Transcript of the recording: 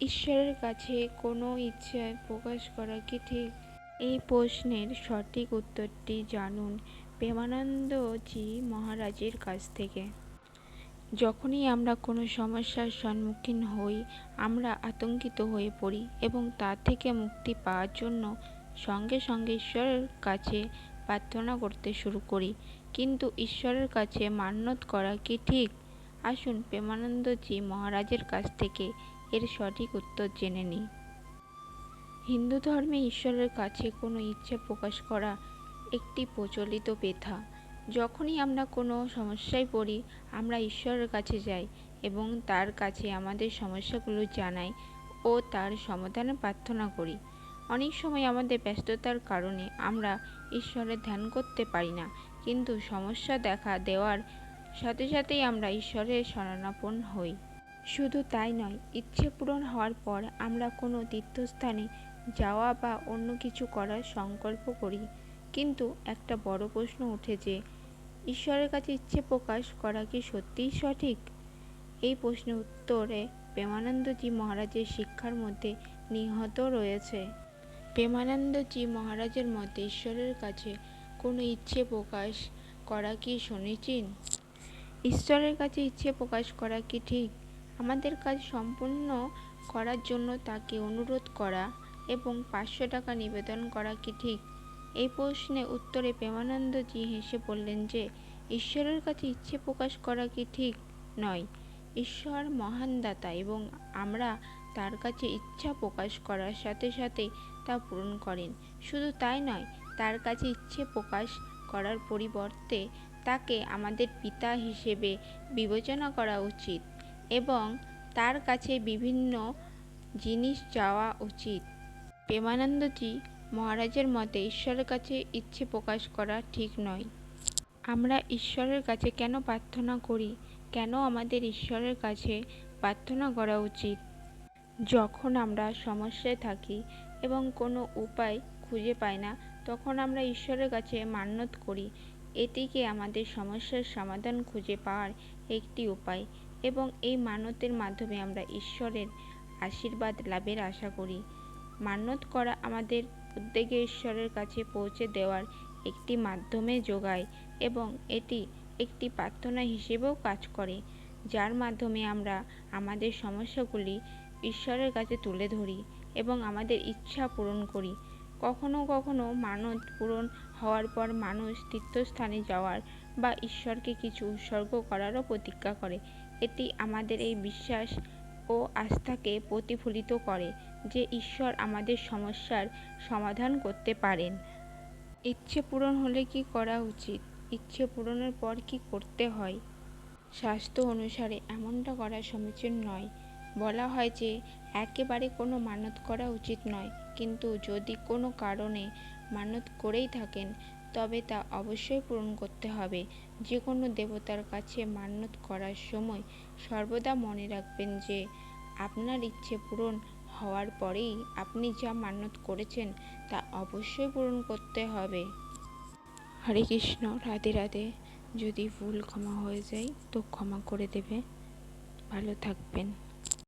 ঈশ্বরের কাছে কোনো ইচ্ছা প্রকাশ করা কি ঠিক? এই প্রশ্নের সঠিক উত্তরটি জানুন প্রেমানন্দজি মহারাজের কাছ থেকে। যখনই আমরা কোনো সমস্যার সম্মুখীন হই, আমরা আতঙ্কিত হয়ে পড়ি এবং তা থেকে মুক্তি পাওয়ার জন্য সঙ্গে সঙ্গে ঈশ্বরের কাছে প্রার্থনা করতে শুরু করি। কিন্তু ঈশ্বরের কাছে মান্যত করা কি ঠিক? আসুন প্রেমানন্দজি মহারাজের কাছ থেকে এর সঠিক উত্তর জেনে নিই। হিন্দু ধর্মে ঈশ্বরের কাছে কোনো ইচ্ছা প্রকাশ করা একটি প্রচলিত প্রথা। যখনই আমরা কোনো সমস্যায় পড়ি, আমরা ঈশ্বরের কাছে যাই এবং তার কাছে আমাদের সমস্যাগুলো জানাই ও তার সমাধানের প্রার্থনা করি। অনেক সময় আমাদের ব্যস্ততার কারণে আমরা ঈশ্বরের ধ্যান করতে পারি না, কিন্তু সমস্যা দেখা দেওয়ার সাথে সাথেই আমরা ঈশ্বরের শরণাপন্ন হই। শুধু তাই নয়, ইচ্ছে পূরণ হওয়ার পর আমরা কোনো তীর্থস্থানে যাওয়া বা অন্য কিছু করার সংকল্প করি। কিন্তু একটা বড় প্রশ্ন ওঠে যে, ঈশ্বরের কাছে ইচ্ছে প্রকাশ করা কি সত্যিই সঠিক? এই প্রশ্নের উত্তরে প্রেমানন্দজি মহারাজের শিক্ষার মধ্যে নিহিত রয়েছে। প্রেমানন্দজি মহারাজের মতে ঈশ্বরের কাছে কোনো ইচ্ছে প্রকাশ করা কি সমীচীন? ঈশ্বরের কাছে ইচ্ছে প্রকাশ করা কি ঠিক? আমাদের কাজ সম্পূর্ণ করার জন্য তাকে অনুরোধ করা এবং 500 টাকা নিবেদন করা কি ঠিক? এই প্রশ্নের উত্তরে প্রেমানন্দজি হেসে বললেন যে, ঈশ্বরের কাছে ইচ্ছে প্রকাশ করা কি ঠিক নয়। ঈশ্বর মহান দাতা এবং আমরা তার কাছে ইচ্ছা প্রকাশ করার সাথে সাথে তা পূরণ করেন। শুধু তাই নয়, তার কাছে ইচ্ছে প্রকাশ করার পরিবর্তে তাকে আমাদের পিতা হিসেবে বিবেচনা করা উচিত এবং তার কাছে বিভিন্ন জিনিস চাওয়া উচিত। প্রেমানন্দজি মহারাজের মতে ঈশ্বরের কাছে ইচ্ছে প্রকাশ করা ঠিক নয়। আমরা ঈশ্বরের কাছে কেন প্রার্থনা করি? কেন আমাদের ঈশ্বরের কাছে প্রার্থনা করা উচিত? যখন আমরা সমস্যায় থাকি এবং কোনো উপায় খুঁজে পাই না, তখন আমরা ঈশ্বরের কাছে মান্যত করি। এটিকে আমাদের সমস্যার সমাধান খুঁজে পাওয়ার একটি উপায় এবং এই মান্যতের মাধ্যমে আমরা ঈশ্বরের আশীর্বাদ লাভের আশা করি। মান্যত করা আমাদের উদ্বেগে ঈশ্বরের কাছে পৌঁছে দেওয়ার একটি মাধ্যমে যোগায় এবং এটি একটি প্রার্থনা হিসেবেও কাজ করে, যার মাধ্যমে আমরা আমাদের সমস্যাগুলি ঈশ্বরের কাছে তুলে ধরি এবং আমাদের ইচ্ছা পূরণ করি। কখনো কখনো মানত পূরণ হওয়ার পর মানুষ তীর্থস্থানে যাওয়ার বা ঈশ্বরকে কিছু উৎসর্গ করারও প্রতিজ্ঞা করে। এটি আমাদের এই বিশ্বাস ও আস্থাকে প্রতিফলিত করে যে ঈশ্বর আমাদের সমস্যার সমাধান করতে পারেন। ইচ্ছে পূরণ হলে কি করা উচিত? ইচ্ছে পূরণের পর কি করতে হয়? শাস্ত্র অনুসারে এমনটা করা সমীচীন নয়। বলা হয় যে একেবারে কোনো মানত করা উচিত নয়, কিন্তু যদি কোনো কারণে মানত করেই থাকেন তবে তা অবশ্যই পূরণ করতে হবে। যে কোনো দেবতার কাছে মানত করার সময় সর্বদা মনে রাখবেন যে আপনার ইচ্ছে পূরণ হওয়ার পরেই আপনি যা মানত করেছেন তা অবশ্যই পূরণ করতে হবে। হরে কৃষ্ণ, রাধে রাধে। যদি ভুল ক্ষমা হয়ে যায় তো ক্ষমা করে দেবে। ভালো থাকবেন।